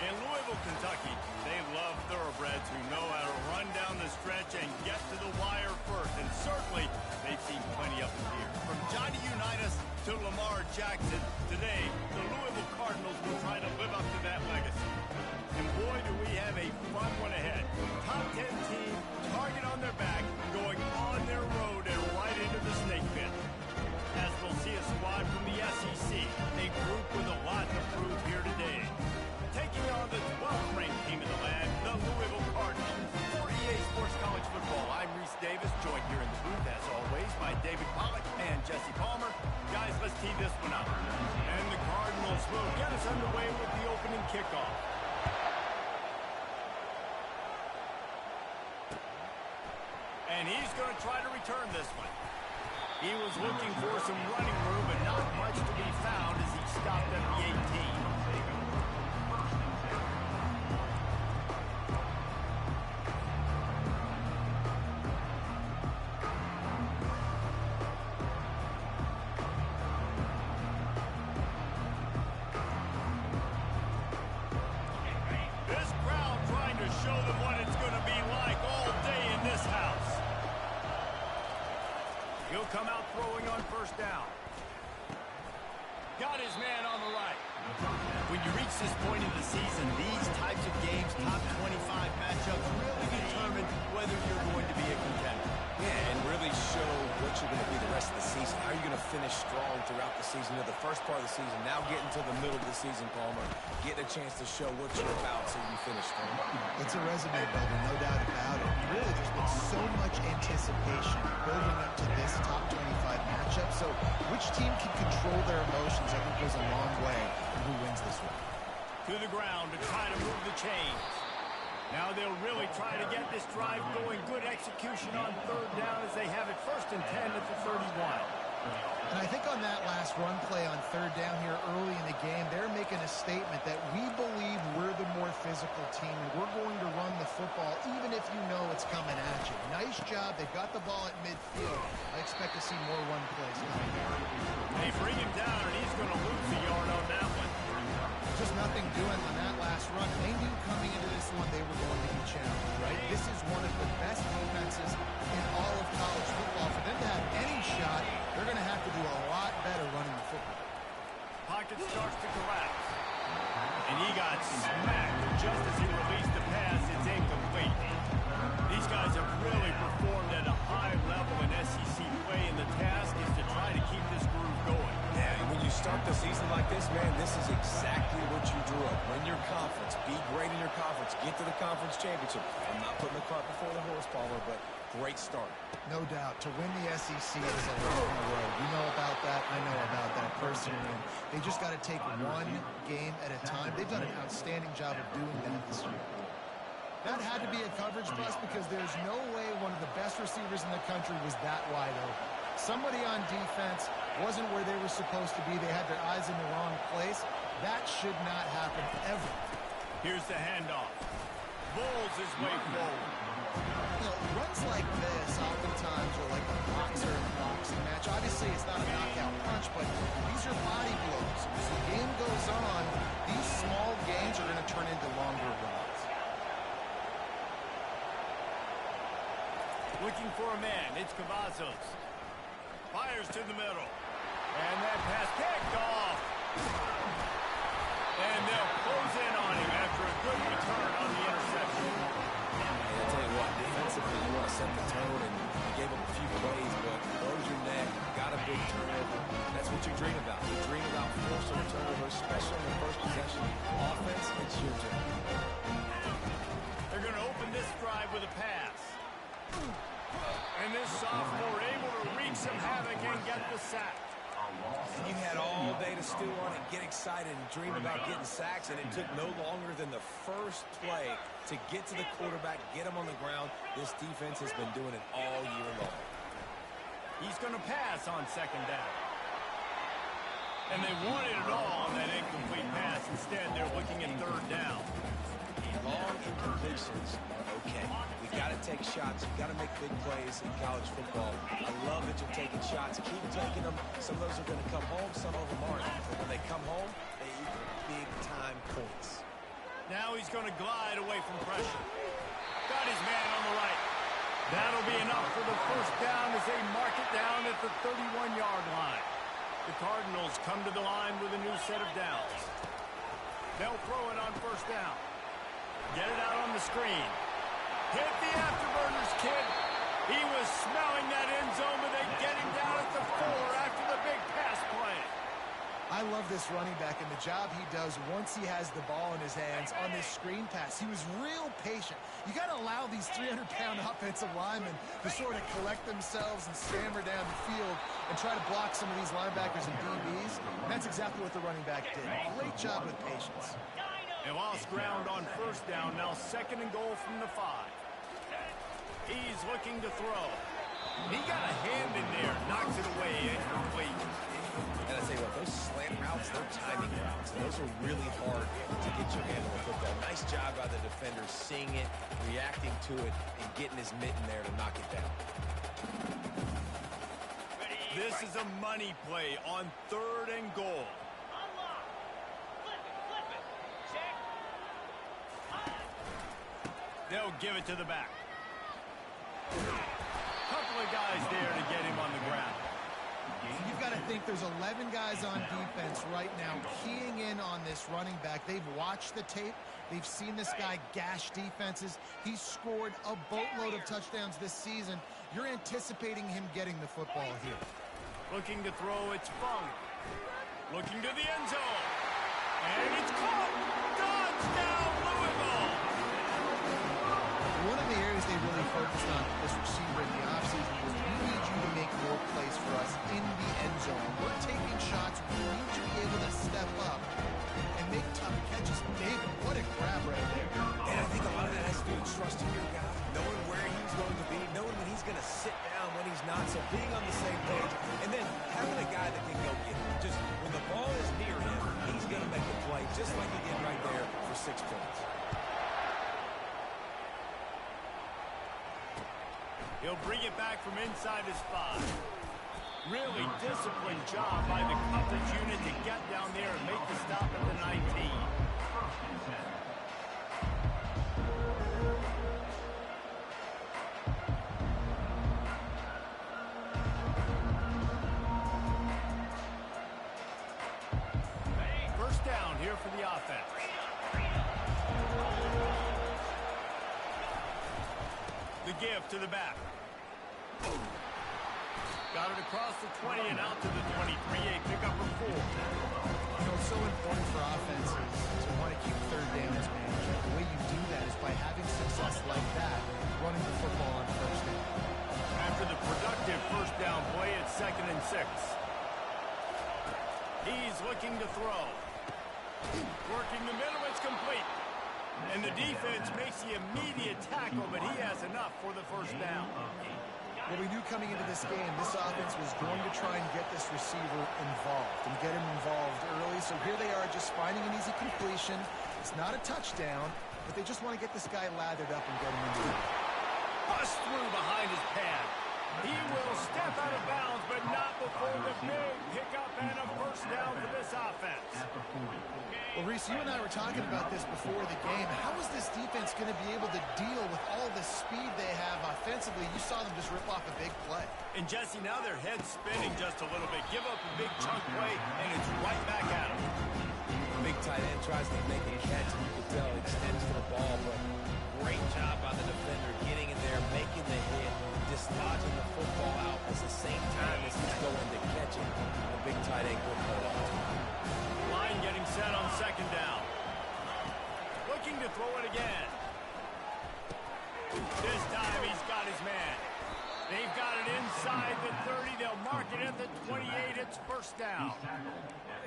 In Louisville, Kentucky, they love thoroughbreds who know how to run down the stretch and get to the wire first. And certainly, they've seen plenty of them here. From Johnny Unitas to Lamar Jackson, today, the Louisville Cardinals will try to live up to that legacy. And boy, do we have a fun one ahead. Top 10 team, target on their back, going on their road and right into the snake pit. As we'll see a squad from the SEC, a group with a lot to prove here today. Taking on the 12th ranked team in the land, the Louisville Cardinals. For EA Sports College Football, I'm Reese Davis, joined here in the booth, as always, by David Pollack and Jesse Palmer. Guys, let's tee this one up. And the Cardinals will get us underway with the opening kickoff. And he's going to try to return this one. He was looking for some running room, but not much to be found as he stopped at the 18. This crowd trying to show them what it's going to be like all day in this house. He'll come out throwing on first down. Got his man on the right. When you reach this point in the season, these types of games, top 25 matchups, really determine whether you're going to be a contender. Yeah, and really show what you're going to be the rest of the season. How are you going to finish strong throughout the season? You know, the first part of the season, now getting to the middle of the season, Palmer, getting a chance to show what you're about so you can finish strong. It's a resume builder, no doubt about it. Really, there's been so much anticipation building up to this top 25 matchup. So which team can control their emotions, I think, goes a long way in who wins this one. To the ground to try to move the chains. Now they'll really try to get this drive going. Good execution on third down as they have it first and 10 at the 31. And I think on that last run play on third down here early in the game, they're making a statement that we believe we're the more physical team and we're going to run the football even if you know it's coming at you. Nice job. They got the ball at midfield. I expect to see more run plays coming here. They bring him down, and he's going to lose a yard on that one. Just nothing doing on that last run. They knew coming into this one they were going to be challenged, right? This is one of the best defenses in all of college football. For them to have any shot, they're going to have to do a lot better running the football. Pocket starts to collapse. And he got smacked just as he released the pass. It's incomplete. These guys have really performed at a high level in SEC play, and the task is to try to keep this groove going. Yeah, and when you start the season like this, man, this is exactly what you drew up. Win your conference. Be great in your conference. Get to the conference championship. I'm not putting the cart before the horse, Palmer, but great start. No doubt. To win the SEC is a long road. You know about that. I know about that personally. They just got to take one game at a time. They've done an outstanding job of doing that this year. That had to be a coverage bust because there's no way one of the best receivers in the country was that wide open. Somebody on defense wasn't where they were supposed to be. They had their eyes in the wrong place. That should not happen ever. Here's the handoff. Bowles his way forward. You know, runs like this oftentimes are like a boxer in a boxing match. Obviously, it's not a knockout punch, but these are body blows. As the game goes on, these small gains are going to turn into longer runs. Looking for a man. It's Cavazos. Fires to the middle. And that pass kicked off. And they'll close in on him after a good return on the interception. And I'll tell you what, defensively, you want to set the tone, and you gave up a few plays, but close your neck, got a big turnover. That's what you dream about. You dream about forcing a turnover, especially on the first possession. Offense, it's your turn. They're going to open this drive with a pass. And this sophomore able to wreak some havoc and get the sack. You had all day to stew on it, get excited, and dream about getting sacks, and it took no longer than the first play to get to the quarterback, get him on the ground. This defense has been doing it all year long. He's going to pass on second down. And they wanted it all on that incomplete pass. Instead, they're looking at third down. Long incompletions are okay. We've got to take shots. You've got to make big plays in college football. I love that you're taking shots. Keep taking them. Some of those are going to come home. Some of them aren't. But when they come home, they equal big-time points. Now he's going to glide away from pressure. Got his man on the right. That'll be enough for the first down as they mark it down at the 31-yard line. The Cardinals come to the line with a new set of downs. They'll throw it on first down. Get it out on the screen. Hit the afterburners, kid. He was smelling that end zone, but they get him down at the 4 after the big pass play. I love this running back and the job he does once he has the ball in his hands on this screen pass. He was real patient. You got to allow these 300-pound offensive linemen to sort of collect themselves and stammer down the field and try to block some of these linebackers and DBs. And that's exactly what the running back did. Great job with patience. They lost ground on first down. Now 2nd and goal from the 5. He's looking to throw. He got a hand in there, knocks it away, incomplete. And I tell you what, those slant routes, they're timing routes. And those are really hard to get your hand on the football. Nice job by the defender seeing it, reacting to it, and getting his mitten there to knock it down. This is a money play on 3rd and goal. They'll give it to the back. Couple of guys there to get him on the ground. You've got to think there's 11 guys on defense right now keying in on this running back. They've watched the tape. They've seen this guy gash defenses. He's scored a boatload of touchdowns this season. You're anticipating him getting the football here. Looking to throw, it's Fung. Looking to the end zone. And it's caught. Touchdown, Louisville. One of the areas they really focused on this receiver in the offseason was we need you to make more plays for us in the end zone. We're taking shots. We need you to be able to step up and make tough catches. David, what a grab right there. And I think a lot of that has to do with trusting your guy, knowing where he's going to be, knowing when he's going to sit down, when he's not, so being on the same page, and then having a guy that can go get it. Just when the ball is near him, he's going to make the play, just like he did right there for 6 points. He'll bring it back from inside his 5. Really disciplined job by the coverage unit to get down there and make the stop at the 19. First down here for the offense. The give to the back. Got it across the 20 and out to the 23. A pickup of 4. You know, it's so important for offenses to want to keep 3rd downs managed. The way you do that is by having success like that, running the football on first down. After the productive first down play, it's 2nd and 6. He's looking to throw. Working the middle, it's complete. And the defense makes the immediate tackle, but he has enough for the first down. Well, we knew coming into this game, this offense was going to try and get this receiver involved and get him involved early. So here they are just finding an easy completion. It's not a touchdown, but they just want to get this guy lathered up and get him into it. Bust through behind his pad. He will step out of bounds, but not before the big pickup and a first down for this offense. Well, Reese, you and I were talking about this before the game. How is this defense going to be able to deal with all the speed they have offensively? You saw them just rip off a big play. And, Jesse, now their head's spinning just a little bit. Give up a big chunk play, and it's right back at them. Big tight end tries to make a catch, and you can tell he extends to the ball, but great job by the defender getting in there, making the hit, dislodging the football out at the same time as he's going to catch it. The big tight end couldn't hold on to it. Line getting set on 2nd down. Looking to throw it again. This time he's got his man. They've got it inside the 30. They'll mark it at the 28. It's first down.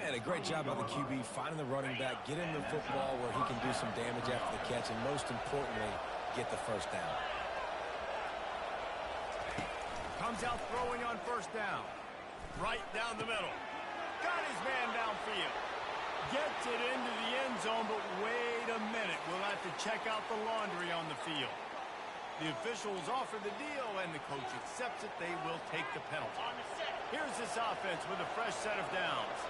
And a great job by the QB finding the running back, get him the football where he can do some damage after the catch, and most importantly, get the first down. Comes out throwing on first down. Right down the middle. Got his man downfield. Gets it into the end zone, but wait a minute. We'll have to check out the laundry on the field. The officials offer the deal, and the coach accepts it. They will take the penalty. Here's this offense with a fresh set of downs.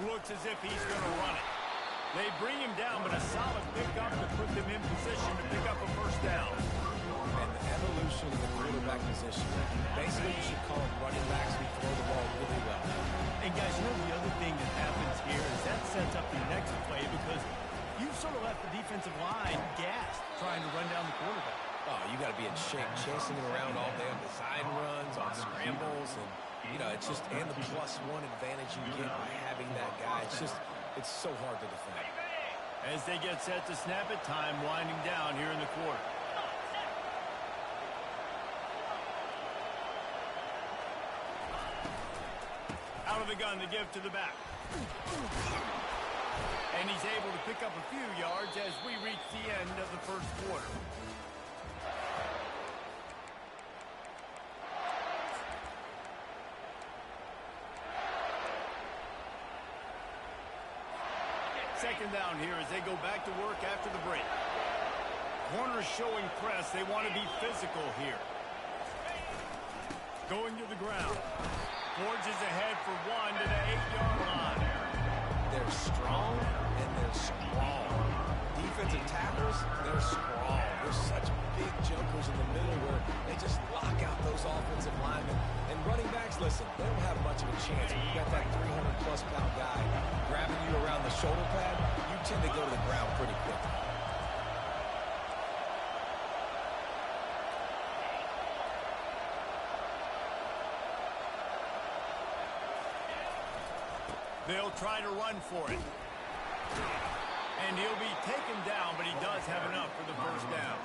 Looks as if he's going to run it. They bring him down, but a solid pickup to put them in position to pick up a first down. And the evolution of the quarterback position. Basically, you should call them running backs who throw the ball really well. And guys, you know the other thing that happens here is that sets up the next play because you sort of left the defensive line gassed trying to run down the quarterback. Oh, you got to be in shape, chasing him around all day on design runs, on scrambles, and, you know, it's just, and the +1 advantage you get by having that guy. It's so hard to defend. As they get set to snap it, time winding down here in the quarter. Out of the gun, the give to the back. And he's able to pick up a few yards as we reach the end of the first quarter. Second down here as they go back to work after the break. Corners showing press. They want to be physical here. Going to the ground. Forges ahead for one to the 8-yard line. They're strong and they're strong. Defensive tackles, they're strong. They're such big jumpers in the middle where they just lock out those offensive linemen. And running backs, listen, they don't have much of a chance. When you got that 300-plus pound guy grabbing you around the shoulder pad, you tend to go to the ground pretty quickly. They'll try to run for it. And he'll be taken down, but he does have enough for the first down.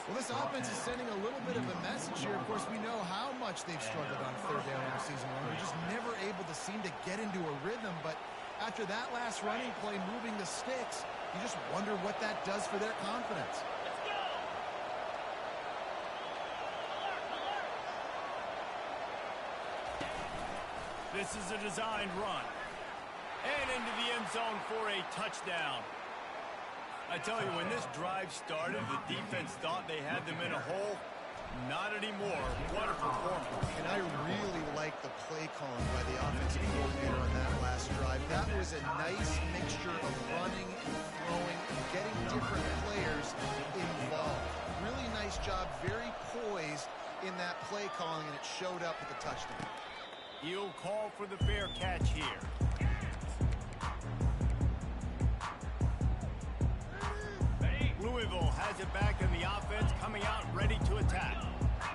Well, this offense is sending a little bit of a message here. Of course, we know how much they've struggled on third down all season long. They're just never able to seem to get into a rhythm. But after that last running play, moving the sticks, you just wonder what that does for their confidence. This is a designed run. And into the end zone for a touchdown. I tell you, when this drive started, the defense thought they had them in a hole. Not anymore. What a performance. And I really like the play calling by the offensive coordinator on that last drive. That was a nice mixture of running and throwing and getting different players involved. Really nice job, very poised in that play calling, and it showed up with the touchdown. He'll call for the fair catch here. Louisville has it back in the offense, coming out ready to attack.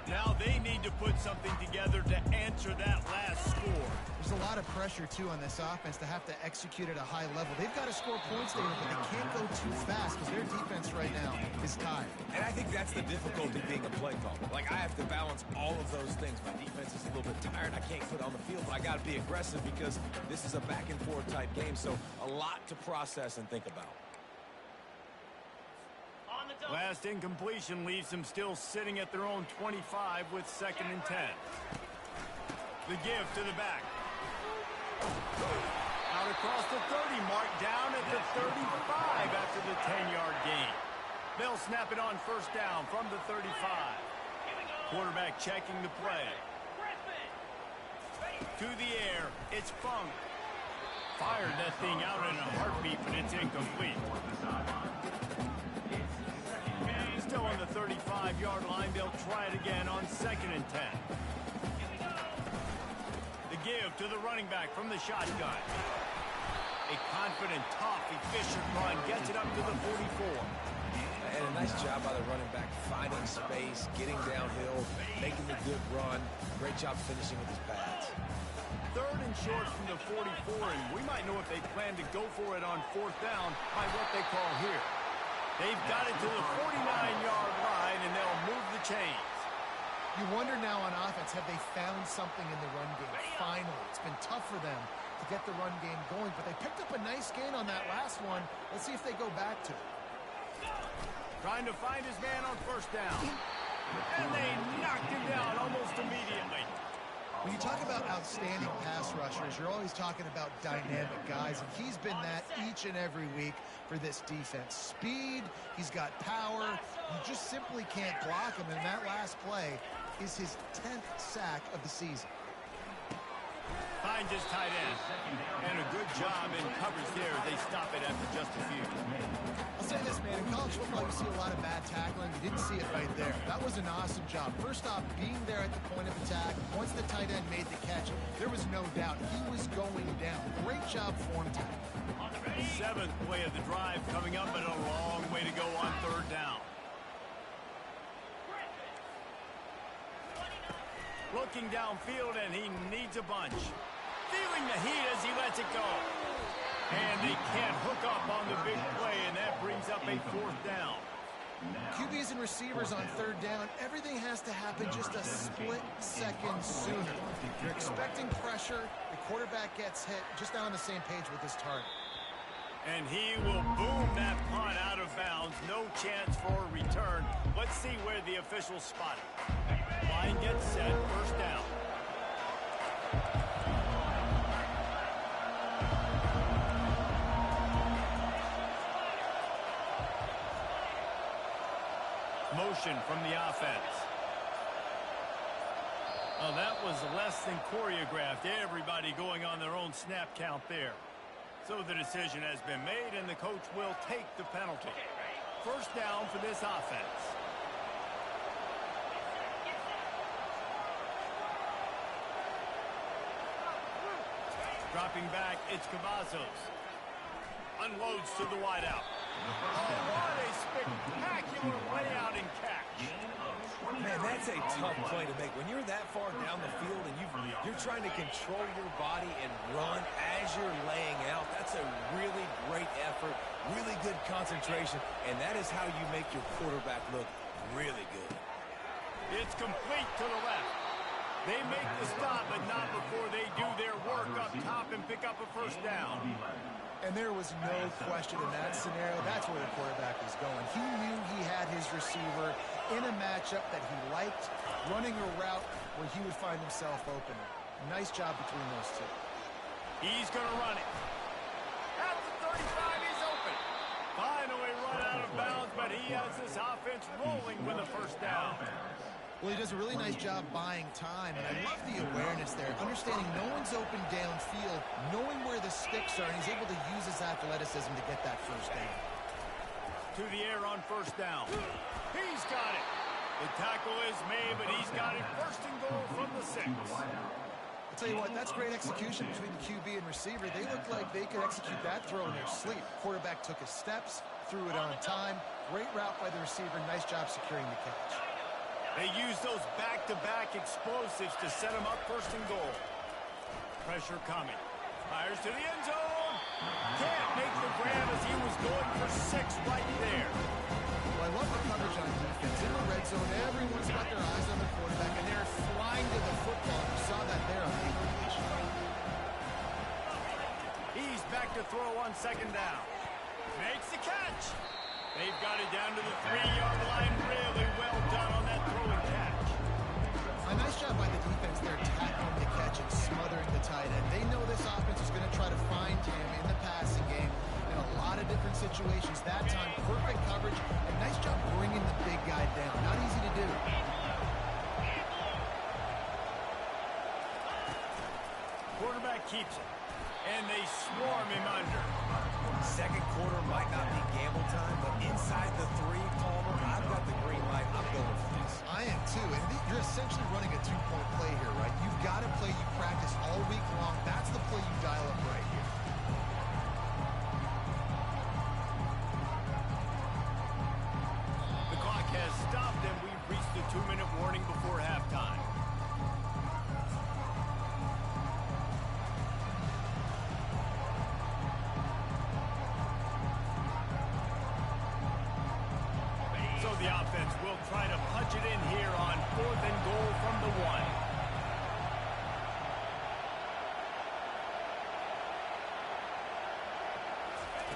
Now they need to put something together to answer that last score. There's a lot of pressure, too, on this offense to have to execute at a high level. They've got to score points there, but they can't go too fast because their defense right now is tired. And I think that's the difficulty being a play caller. Like, I have to balance all of those things. My defense is a little bit tired. I can't put on the field, but I got to be aggressive because this is a back-and-forth type game, so a lot to process and think about. Last incompletion leaves them still sitting at their own 25 with 2nd and 10. The give to the back. Out across the 30 mark, down at the 35 after the 10-yard gain. They'll snap it on first down from the 35. Quarterback checking the play. To the air, it's Funk. Fired that thing out in a heartbeat, but it's incomplete. Still on the 35-yard line, they'll try it again on 2nd and 10. The give to the running back from the shotgun. A confident, tough, efficient run gets it up to the 44. And a nice job by the running back, finding space, getting downhill, making the good run. Great job finishing with his pads. 3rd and short from the 44, and we might know if they plan to go for it on 4th down by what they call here. They've got it to the 49-yard line, and they'll move the chains. You wonder now on offense, have they found something in the run game? Finally, it's been tough for them to get the run game going, but they picked up a nice gain on that last one. Let's see if they go back to it. Trying to find his man on 1st down. And they knocked him down almost immediately. When you talk about outstanding pass rushers, you're always talking about dynamic guys, and he's been that each and every week for this defense. Speed, he's got power, you just simply can't block him, and that last play is his 10th sack of the season. finds his tight end. And a good job in coverage there. They stop it after just a few. I'll say this, man. In college football, you see a lot of bad tackling. You didn't see it right there. That was an awesome job. First off, being there at the point of attack. Once the tight end made the catch, there was no doubt he was going down. Great job form tackle. Seventh play of the drive coming up, and a long way to go on third down. Looking downfield, and he needs a bunch. Feeling the heat as he lets it go. And they can't hook up on the big play, and that brings up a fourth down. QBs and receivers on third down, everything has to happen just a split second sooner. You're expecting pressure, the quarterback gets hit, just not on the same page with his target. And he will boom that punt out of bounds. No chance for a return. Let's see where the officials spot it. Line gets set, first down. Motion from the offense. Oh, that was less than choreographed. Everybody going on their own snap count there. So the decision has been made, and the coach will take the penalty. First down for this offense. Dropping back, it's Cavazos. Unloads to the wideout. Oh, what a spectacular layout and catch. Man, that's a tough play to make. When you're that far down the field and you're trying to control your body and run as you're laying out, that's a really great effort, really good concentration, and that is how you make your quarterback look really good. It's complete to the left. They make the stop, but not before they do their work up top and pick up a first down. And there was no question in that scenario. That's where the quarterback was going. He knew he had his receiver in a matchup that he liked, running a route where he would find himself open. Nice job between those two. He's going to run it. At the 35, he's open. Finally run out of bounds, but he has this offense rolling with a first down. Well, he does a really nice job buying time, and I love the awareness there, understanding no one's open downfield, knowing where the sticks are, and he's able to use his athleticism to get that first down. To the air on first down. He's got it. The tackle is made, but he's got it first and goal from the 6. I'll tell you what, that's great execution between the QB and receiver. They looked like they could execute that throw in their sleep. Quarterback took his steps, threw it on time. Great route by the receiver. Nice job securing the catch. They use those back-to-back explosives to set him up first and goal. Pressure coming. Fires to the end zone. Can't make the grab as he was going for 6 right there. Well, I love the coverage on defense. In the red zone, everyone's got their eyes on the quarterback, and they're flying to the football. You saw that there on the completion. He's back to throw on second down. Makes the catch. They've got it down to the 3-yard line. Really well done on that throwing catch. A nice job by the defense there, tackling the catch and smothering the tight end. They know this offense is going to try to find him in the passing game in a lot of different situations. That time, perfect coverage, and nice job bringing the big guy down. Not easy to do. Quarterback keeps it, and they swarm him under. Second quarter might not be gamble time, but inside the 3, Palmer, I've got the green light. I'm going for this. I am too, and you're essentially running a 2-point play here, right? You've got a play you practice all week long. That's the play you dial up right here. The clock has stopped, and we've reached the 2-minute warning before halftime. So the offense will try to punch it in here on 4th and goal from the 1.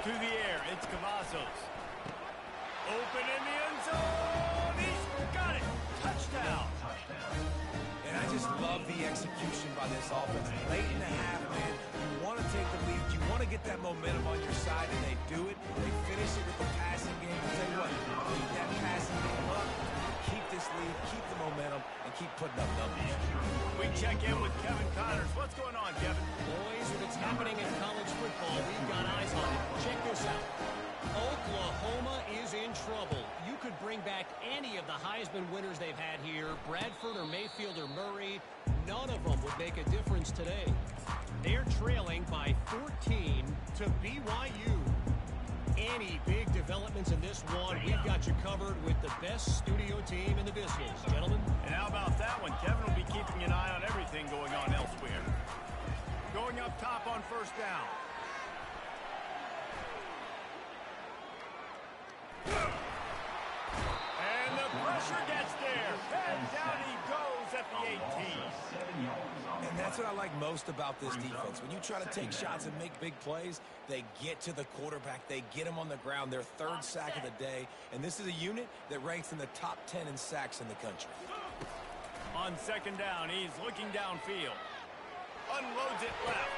To the air, it's Cavazos. Open in the end zone. He's got it. Touchdown. And I just love the execution by this offense. Late in the half, man, you want to take the lead. You want to get that momentum on your side, and they do it. They finish it with the passing game. I'll tell you what, keep that passing game up, keep this lead, keep the momentum, and keep putting up numbers. We check in with Kevin Connors. What's going on, Kevin? Boys, if it's happening in college football, we've got eyes on it. Check this out. Oklahoma is in trouble. You could bring back any of the Heisman winners they've had here, Bradford or Mayfield or Murray. None of them would make a difference today. They're trailing by 14 to BYU. Any big developments in this one, we've got you covered with the best studio team in the business. Gentlemen. And how about that one? Kevin will be keeping an eye on everything going on elsewhere. Going up top on first down. And the pressure gets there. And down he goes at the 18. And that's what I like most about this defense. When you try to take shots and make big plays, they get to the quarterback. They get him on the ground. Their third sack of the day. And this is a unit that ranks in the top 10 in sacks in the country. On second down, he's looking downfield. Unloads it left.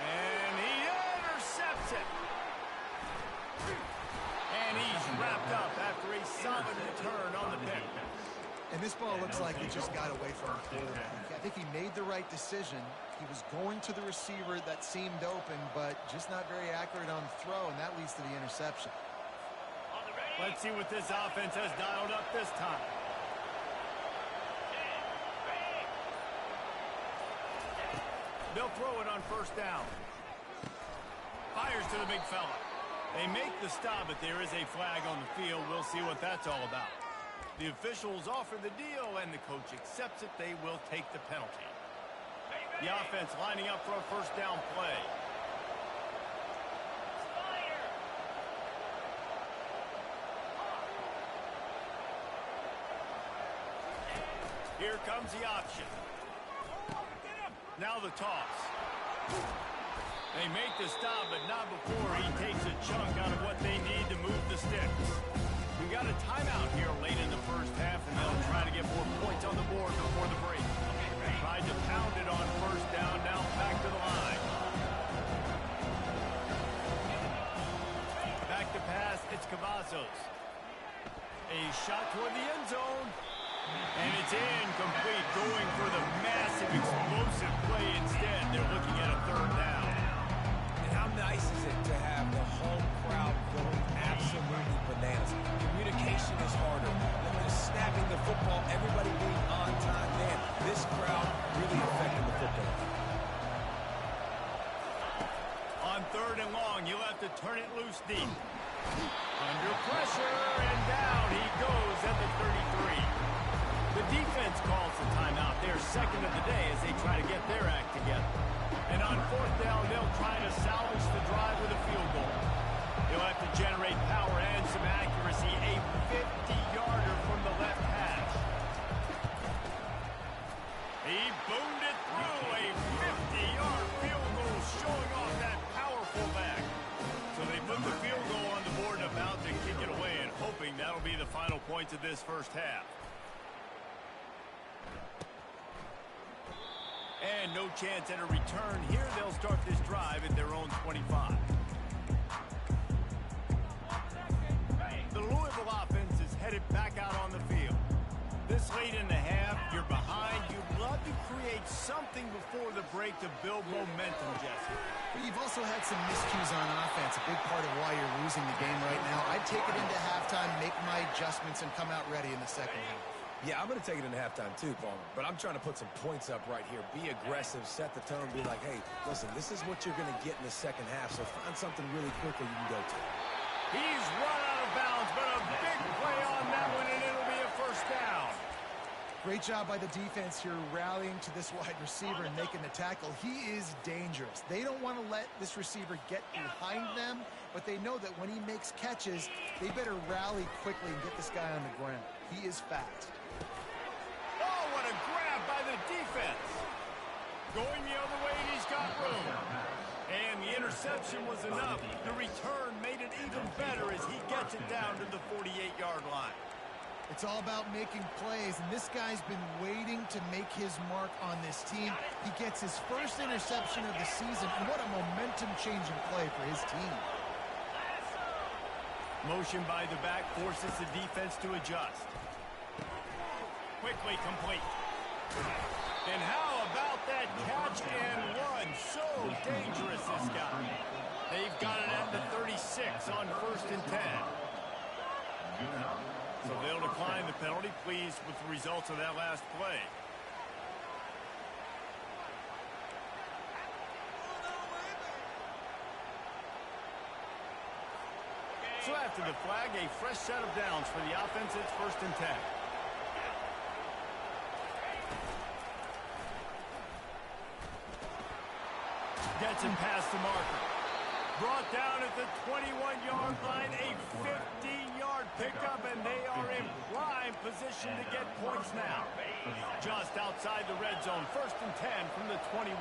And he intercepts it. And he's wrapped up after a solid return on the pick. And this ball looks like it just got away from the quarterback. I think he made the right decision. He was going to the receiver that seemed open, but just not very accurate on the throw, and that leads to the interception. Let's see what this offense has dialed up this time. They'll throw it on first down. Fires to the big fella. They make the stop, but there is a flag on the field. We'll see what that's all about. The officials offer the deal, and the coach accepts it. They will take the penalty. The offense lining up for a first down play. Here comes the option. Now the toss. They make the stop, but not before he takes a chunk out of what they need to move the sticks. We got a timeout here late in the first half, and they'll try to get more points on the board before the break. Tried to pound it on first down, now back to the line. Back to pass, it's Cavazos. A shot toward the end zone. And it's incomplete, going for the massive explosive play instead. They're looking at a third down. And how nice is it to have the home crowd going absolutely bananas? Communication is harder. When they're snapping the football, everybody being on time. Man, this crowd really affecting the football. On third and long, you'll have to turn it loose deep. Under pressure, and down he goes at the 33. The defense calls the timeout. They're second of the day as they try to get their act together. And on fourth down, they'll try to salvage the drive with a field goal. They'll have to generate power and some accuracy. A 50-yarder from the left hash. He boomed it through. A 50-yard field goal showing off that powerful back. So they put the field goal on the board and about to kick it away, and hoping that'll be the final points of this first half. And no chance at a return here. They'll start this drive at their own 25. The Louisville offense is headed back out on the field. This late in the half, you're behind. You'd love to create something before the break to build momentum, Jesse. You've also had some miscues on offense, a big part of why you're losing the game right now. I'd take it into halftime, make my adjustments, and come out ready in the second half. Yeah, I'm going to take it into halftime too, Palmer. But I'm trying to put some points up right here. Be aggressive, set the tone, be like, hey, listen, this is what you're going to get in the second half, so find something really quickly you can go to. He's run out of bounds, but a big play on that one, and it'll be a first down. Great job by the defense here rallying to this wide receiver and making the tackle. He is dangerous. They don't want to let this receiver get behind them, but they know that when he makes catches, they better rally quickly and get this guy on the ground. He is fast. Oh, what a grab by the defense. Going the other way, and he's got room. And the interception was enough. The return made it even better as he gets it down to the 48-yard line. It's all about making plays, and this guy's been waiting to make his mark on this team. He gets his first interception of the season, and what a momentum-changing play for his team. Motion by the back forces the defense to adjust. Quickly complete. And how about that catch and run? So dangerous, this guy. They've got it at the 36 on 1st and 10. So they'll decline the penalty. Pleased with the results of that last play. So after the flag, a fresh set of downs for the offense. It's 1st and 10. Gets him past the marker. Brought down at the 21-yard line, a 15-yard pickup, and they are in prime position to get points now. Just outside the red zone, 1st and 10 from the 21.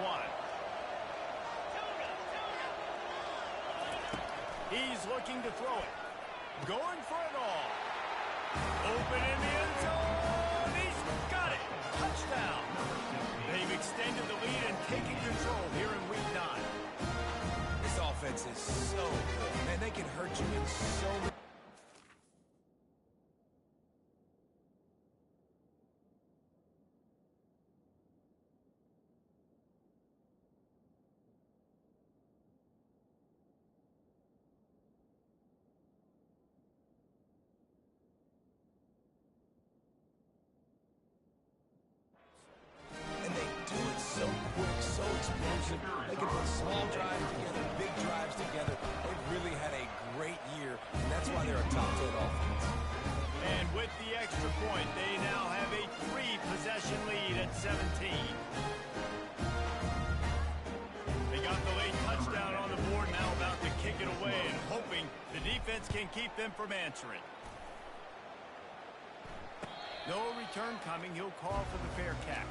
He's looking to throw it. Going for it all. Open in the end zone. He's got it. Touchdown. They've extended the lead and taken control here in week 9. This offense is so good. Man, they can hurt you in so many. They can put small drives together, big drives together. They've really had a great year, and that's why they're a top 10 offense. And with the extra point, they now have a 3-possession lead at 17. They got the late touchdown on the board, now about to kick it away and hoping the defense can keep them from answering. No return coming. He'll call for the fair catch.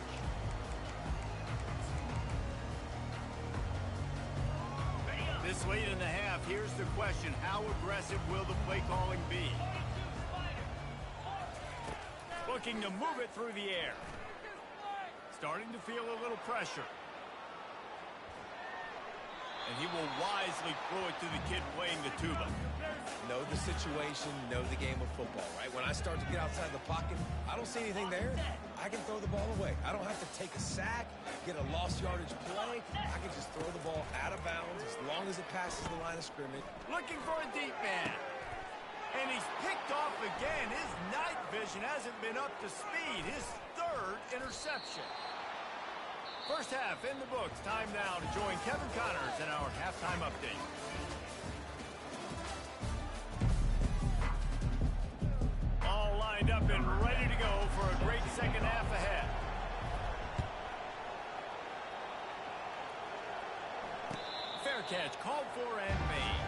This late in the half, here's the question. How aggressive will the play calling be? Looking to move it through the air. Starting to feel a little pressure. And he will wisely throw it to the kid playing the tuba. Know the situation, know the game of football, right? When I start to get outside the pocket, I don't see anything there. I can throw the ball away. I don't have to take a sack, get a lost yardage play. I can just throw the ball out of bounds as long as it passes the line of scrimmage. Looking for a deep man. And he's picked off again. His night vision hasn't been up to speed. His 3rd interception. First half in the books. Time now to join Kevin Connors in our halftime update. All lined up and ready to go for a great second half ahead. Fair catch called for and made.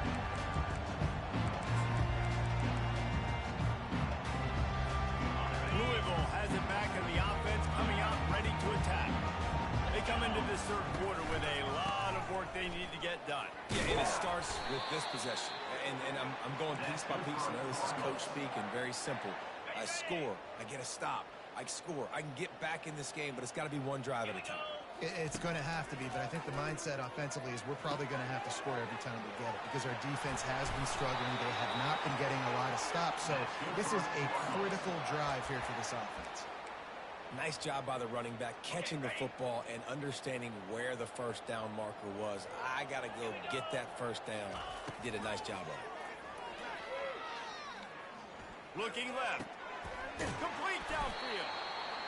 Louisville has it back in the offense, coming out ready to attack. They come into this 3rd quarter with a lot of work they need to get done. Yeah, and it starts with this possession. And I'm going piece by piece. I know this is coach speak and very simple. I score. I get a stop. I score. I can get back in this game, but it's got to be one drive at a time. It's going to have to be, but I think the mindset offensively is we're probably going to have to score every time we get it because our defense has been struggling. They have not been getting a lot of stops. So this is a critical drive here for this offense. Nice job by the running back, catching the football and understanding where the first down marker was. I got to go get that first down. Did a nice job of it. Looking left. Complete downfield.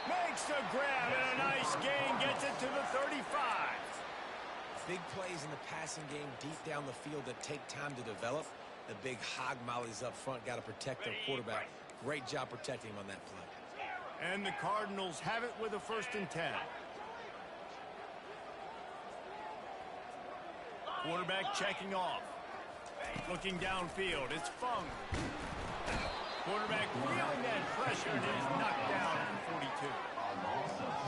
Makes the grab and a nice gain. Gets it to the 35. Big plays in the passing game deep down the field that take time to develop. The big hog mollies up front got to protect their quarterback. Great job protecting him on that play. And the Cardinals have it with a 1st and 10. Quarterback checking off. Looking downfield. It's Fung. Quarterback feeling that pressure and is knocked down at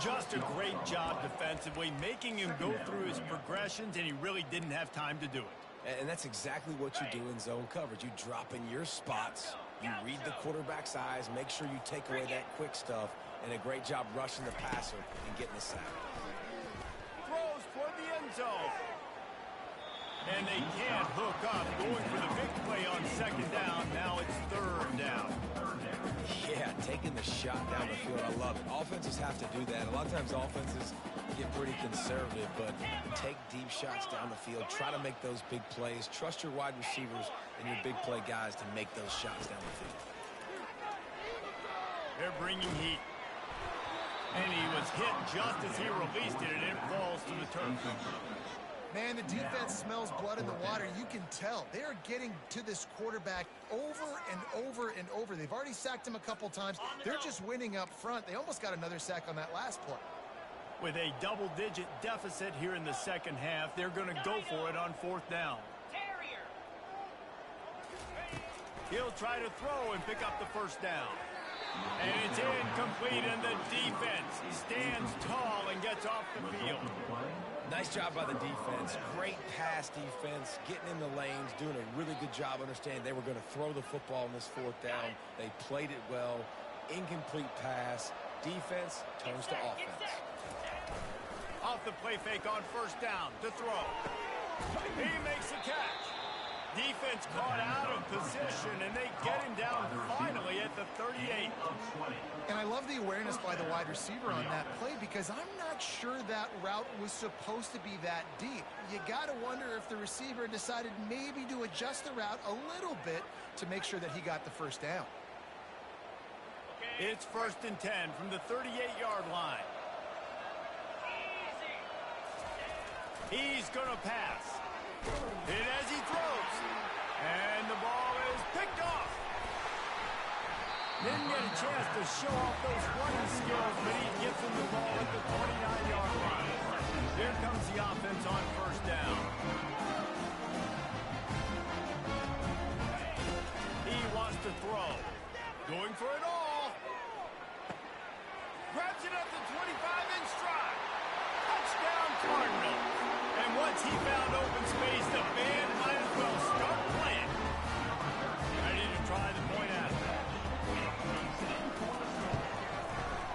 42. Just a great job defensively, making him go through his progressions, and he really didn't have time to do it. And that's exactly what you do in zone coverage. You drop in your spots. You read the quarterback's eyes, make sure you take away that quick stuff, and a great job rushing the passer and getting the sack. Throws toward the end zone. And they can't hook up. Going for the big play on 2nd down. Now it's 3rd down. Yeah, taking taking the shot down the field. I love it. Offenses have to do that. A lot of times offenses get pretty conservative, but take deep shots down the field. Try to make those big plays. Trust your wide receivers and your big play guys to make those shots down the field. They're bringing heat. And he was hit just as he released it, and it falls to the turf. Man, the defense smells blood in the water. You can tell. They are getting to this quarterback over and over and over. They've already sacked him a couple times. They're just winning up front. They almost got another sack on that last play. With a double-digit deficit here in the second half, they're going to go for it on 4th down. He'll try to throw and pick up the first down. And it's incomplete, and the defense stands tall and gets off the field. Nice job by the defense. Great pass defense, getting in the lanes, doing a really good job understanding they were going to throw the football on this 4th down. They played it well. Incomplete pass. Defense turns to offense. Off the play fake on 1st down to throw. He makes the catch. Defense caught out of position, and they get him down finally at the 38. And I love the awareness by the wide receiver on that play because I'm not sure that route was supposed to be that deep. You got to wonder if the receiver decided maybe to adjust the route a little bit to make sure that he got the first down. It's 1st and 10 from the 38-yard line. He's going to pass. Hit as he throws. And the ball is picked off. Didn't get a chance to show off those running skills, but he gets him the ball at the 29-yard line. Here comes the offense on 1st down. He wants to throw. Going for it all. Grabs it at the 25 in stride. Touchdown Cardinals. And once he found open space, the band might as well start playing. Ready to try the point after.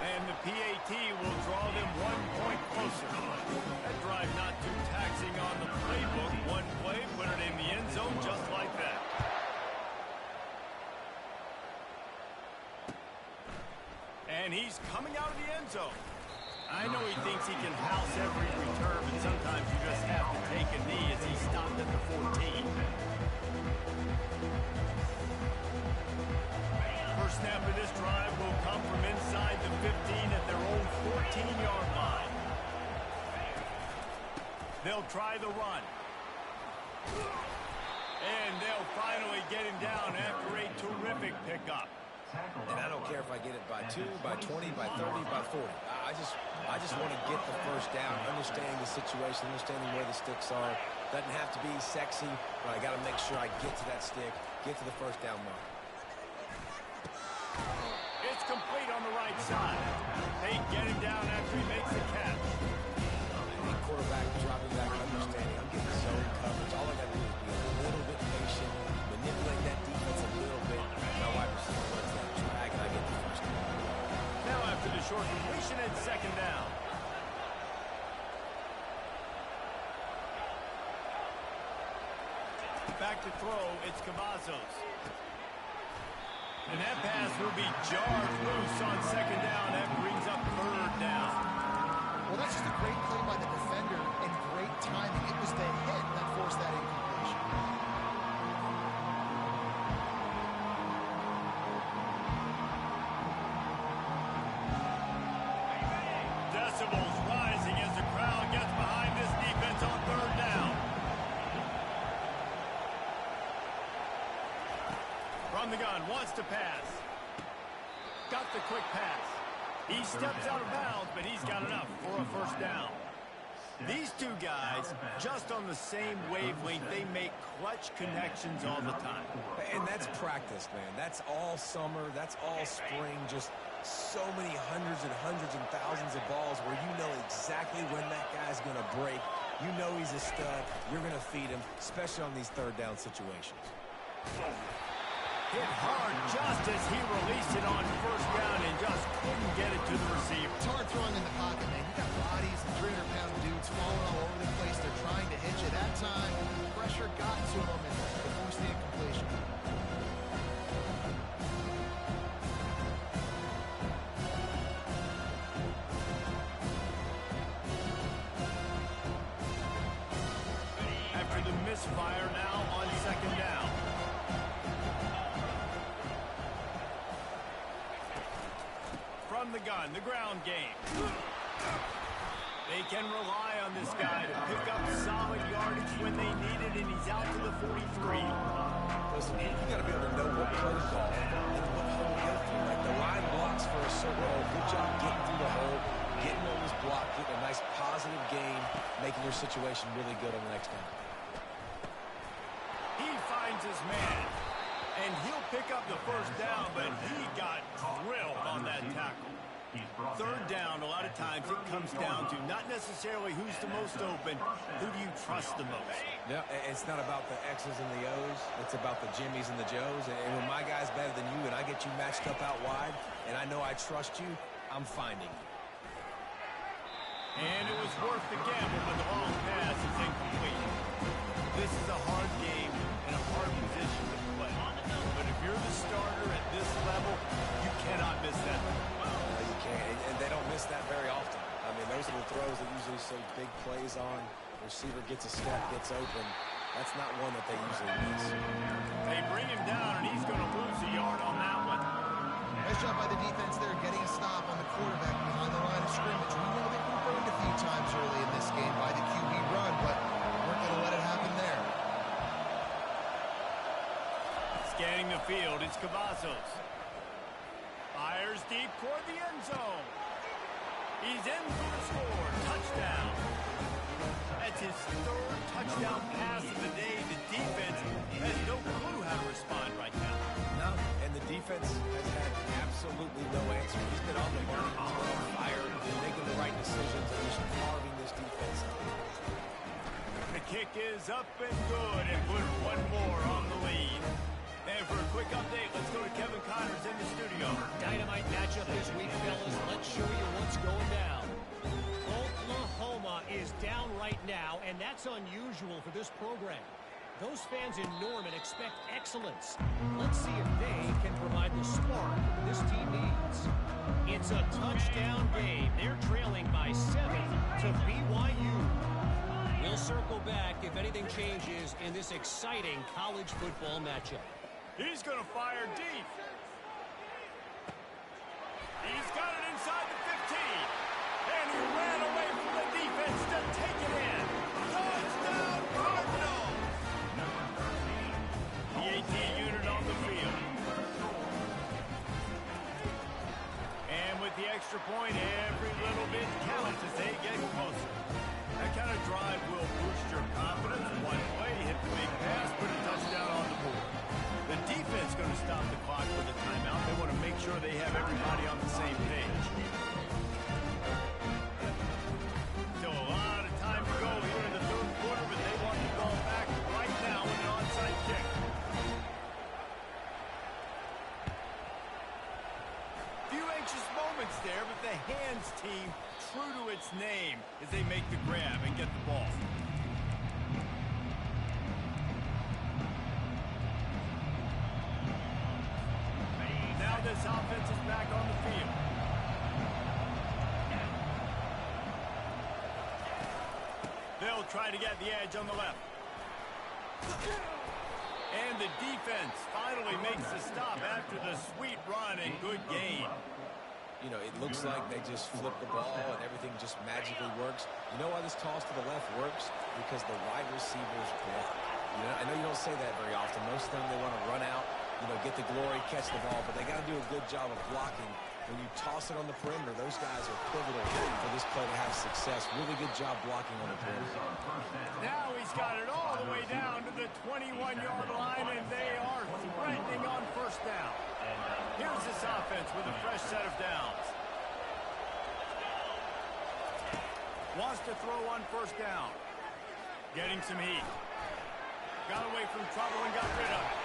And the PAT will draw them 1 point closer. That drive not too taxing on the playbook. One play, put it in the end zone just like that. And he's coming out of the end zone. I know he thinks he can house every return, but sometimes you just have to take a knee as he stopped at the 14. First snap of this drive will come from inside the 15 at their own 14-yard line. They'll try the run. And they'll finally get him down after a terrific pickup. And I don't care if I get it by 2, by 20, by 30, by 40. I just want to get the first down, understanding the situation, understanding where the sticks are. Doesn't have to be sexy, but I got to make sure I get to that stick, get to the first down mark. It's complete on the right side. They get him down after he makes the catch. And quarterback dropping back, understanding I'm getting zone coverage. All I got to do is be a little bit patient, manipulate that defense a little bit. My wide receiver runs that drag, and I get the first down. Now after the short completion and 2nd down. Back to throw, it's Cavazos. And that pass will be jarred loose on 2nd down. That brings up 3rd down. Well, that's just a great play by the defender and great timing. It was the hit that forced that incompletion. Decibels rising as the crowd gets behind this defense on 3rd down. From the gun, wants to pass. Got the quick pass. He steps out of bounds, but he's got enough for a 1st down. These two guys, just on the same wavelength, they make clutch connections all the time. And that's practice, man. That's all summer. That's all spring. Just so many hundreds and thousands of balls where you know exactly when that guy's going to break. You know he's a stud. You're going to feed him, especially on these 3rd down situations. Hit hard just as he released it on 1st down and just couldn't get it to the receiver. It's hard throwing in the pocket, man. You got bodies and 300-pound dudes falling all over the place. They're trying to hit you. That time, pressure got to them and they forced the incompletion. from the gun, the ground game. They can rely on this guy to pick up solid yardage when they need it, and he's out to the 43. Listen, you got to be able to know what play to call and what hole to go through. Like the line blocks for a certain hole. Good job getting through the hole, getting on this block, getting a nice positive gain, making your situation really good on the next down. He finds his man, and he'll pick up the first down, but he got drilled on that tackle. Third down, a lot of times it comes down to not necessarily who's the most open, who do you trust the most? Yeah, it's not about the X's and the O's. It's about the Jimmies and the Joes. And when my guy's better than you and I get you matched up out wide, and I know I trust you, I'm finding you. And it was worth the gamble, but the long pass is incomplete. This is a hard game and a hard position to play. But if you're the starter at this level, you cannot miss that. You can't, and they don't miss that very often. I mean, those are the throws that usually say big plays on. The receiver gets a step, gets open. That's not one that they usually miss. They bring him down, and he's going to lose a yard on that one. Nice job by the defense there, getting a stop on the quarterback behind the line of scrimmage. We know they've been burned a few times early in this game by the QB run, but we're going to let it happen there. Scanning the field, it's Cavazos. Fires deep toward the end zone. He's in for the score. Touchdown. That's his third touchdown pass of the day. The defense has no clue how to respond right now. No, and the defense has had absolutely no answer. He's been on the money, he's been on fire, and making the right decisions, and just carving this defense up. The kick is up and good, and put one more on the lead. And for a quick update, let's go to Kevin Connors in the studio. Dynamite matchup this week, fellas. Let's show you what's going down. Oklahoma is down right now, and that's unusual for this program. Those fans in Norman expect excellence. Let's see if they can provide the spark this team needs. It's a touchdown game. They're trailing by 7 to BYU. We'll circle back if anything changes in this exciting college football matchup. He's going to fire deep. He's got it inside the 15. And he ran away from the defense to take it in. Touchdown, Cardinals! The 18 unit on the field. And with the extra point, every little bit counts as they get closer. That kind of drive will boost your confidence. One play, hit the big pass, put a touchdown on the board. The defense going to stop the clock for the timeout. They want to make sure they have everybody on the same page. Still a lot of time to go here in the third quarter, but they want the ball back right now with an onside kick. Few anxious moments there, but the hands team true to its name as they make the grab and get the ball. Now this offense is back on the field. They'll try to get the edge on the left. And the defense finally makes the stop after the sweet run and good gain. You know, it looks like they just flip the ball and everything just magically works. You know why this toss to the left works? Because the wide receivers block. You know, I know you don't say that very often. Most of them, they want to run out, you know, get the glory, catch the ball, but they got to do a good job of blocking. When you toss it on the perimeter, those guys are pivotal for this play to have success. Really good job blocking on the perimeter. Now he's got it all the way down to the 21-yard line, and they are threatening on first down. Here's this offense with a fresh set of downs. Wants to throw on first down. Getting some heat. Got away from trouble and got rid of it.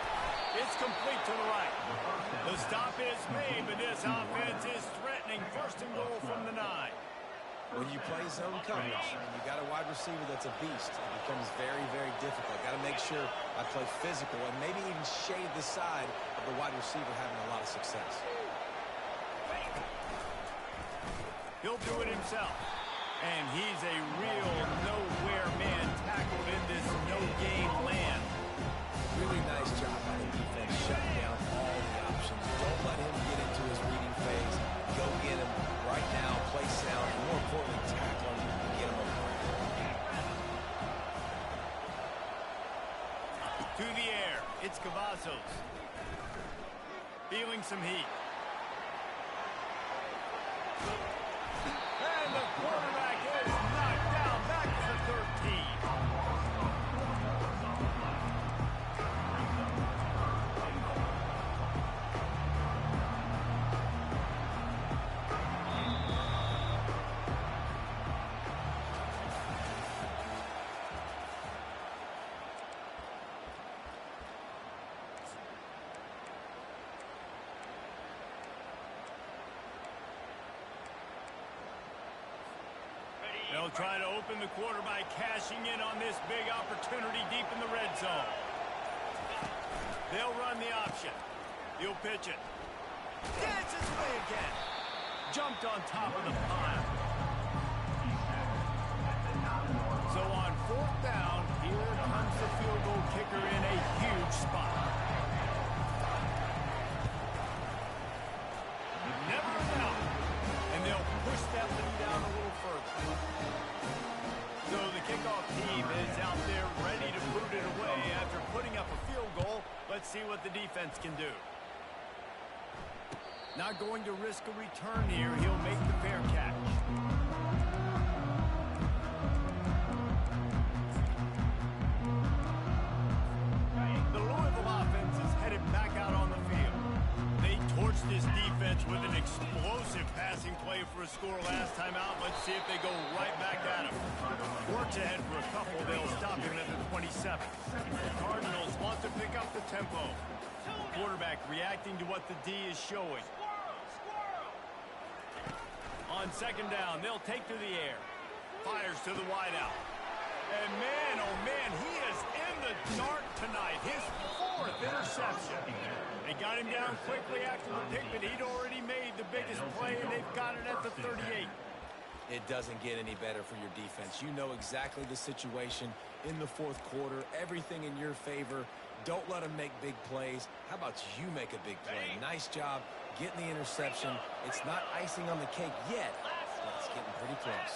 It's complete to the right. The stop is made, but this offense is threatening first and goal from the 9. When you play zone coverage and you got a wide receiver that's a beast, it becomes very, very difficult. Got to make sure I play physical and maybe even shade the side of the wide receiver having a lot of success. He'll do it himself. And he's a real nowhere man tackled in this no-game land. Really nice job by the defense, shutting down all the options. Don't let him get into his reading phase. Go get him. Cavazos. Feeling some heat. And the quarterback is knocked down back to the 13. They'll try to open the quarter by cashing in on this big opportunity deep in the red zone. They'll run the option. He'll pitch it. Dances away again. Jumped on top of the pile. So on 4th down, here comes the field goal kicker in a huge spot. Never enough. And they'll push that lead down a little further. So the kickoff team is out there ready to boot it away after putting up a field goal. Let's see what the defense can do. Not going to risk a return here. He'll make the fair catch. The Louisville offense is headed back out on the field. They torched this defense with an explosive passing play for a score last time out. Let's see if they go right back at him. Works ahead for a couple. They'll stop him at the 27. The Cardinals want to pick up the tempo. Quarterback reacting to what the D is showing. On 2nd down, they'll take to the air. Fires to the wideout. And man, oh man, he is in the dark tonight. His 4th interception. They got him down quickly after the pick, but he'd already made the biggest play, and they've got it at the 38. It doesn't get any better for your defense. You know exactly the situation in the 4th quarter. Everything in your favor. Don't let them make big plays. How about you make a big play? Nice job getting the interception. It's not icing on the cake yet, but it's getting pretty close.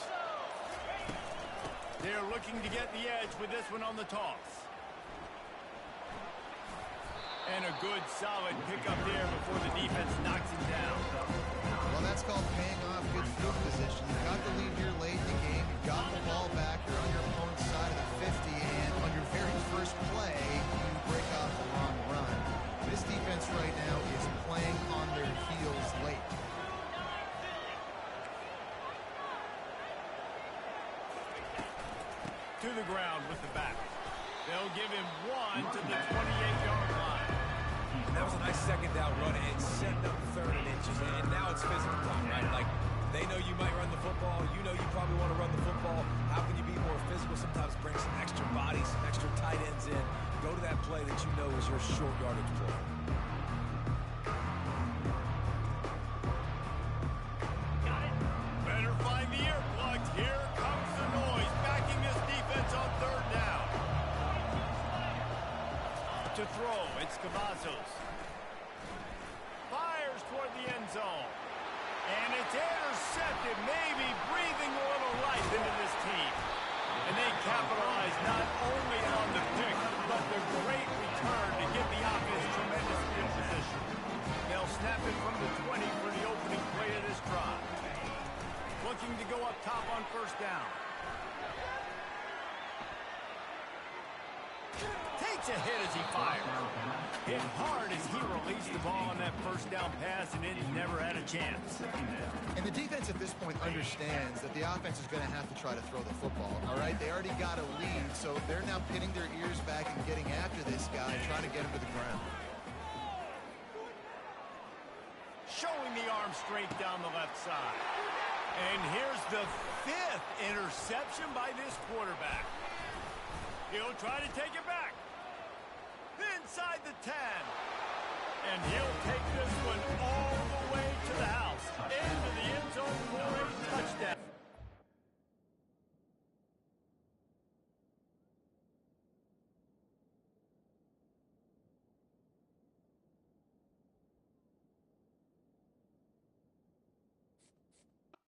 They're looking to get the edge with this one on the toss. And a good, solid pickup there before the defense knocks him down. Well, that's called paying off good field position. You've got the lead here late in the game. You've got the ball back. You're on your opponent's side of the 50, and on your very first play, you break off a long run. This defense right now is playing on their heels late. To the ground with the back. They'll give him 1 to the 28-yard line. That was a nice 2nd down run, and setting up 3rd and inches. And now it's physical time, right? Like, they know you might run the football. You know you probably want to run the football. How can you be more physical? Sometimes bring some extra bodies, some extra tight ends in. Go to that play that you know is your short yardage play. Better find the earplugs. Here comes the noise, backing this defense on 3rd down. To throw, it's Cavazos. Fires toward the end zone. And it's intercepted, maybe breathing a little life into this team. And they capitalize not only on the pick, but the great return to give the offense tremendous field position. They'll snap it from the 20 for the opening play of this drive. Looking to go up top on 1st down. Takes a hit as he fires. Hit hard as he released the ball on that 1st down pass, and it never had a chance. And the defense at this point understands that the offense is going to have to try to throw the football, all right? They already got a lead, so they're now pinning their ears back and getting after this guy, trying to get him to the ground. Showing the arm strength down the left side. And here's the 5th interception by this quarterback. He'll try to take it back. Inside the 10. And he'll take this one all the way to the house. Into the end zone for a touchdown.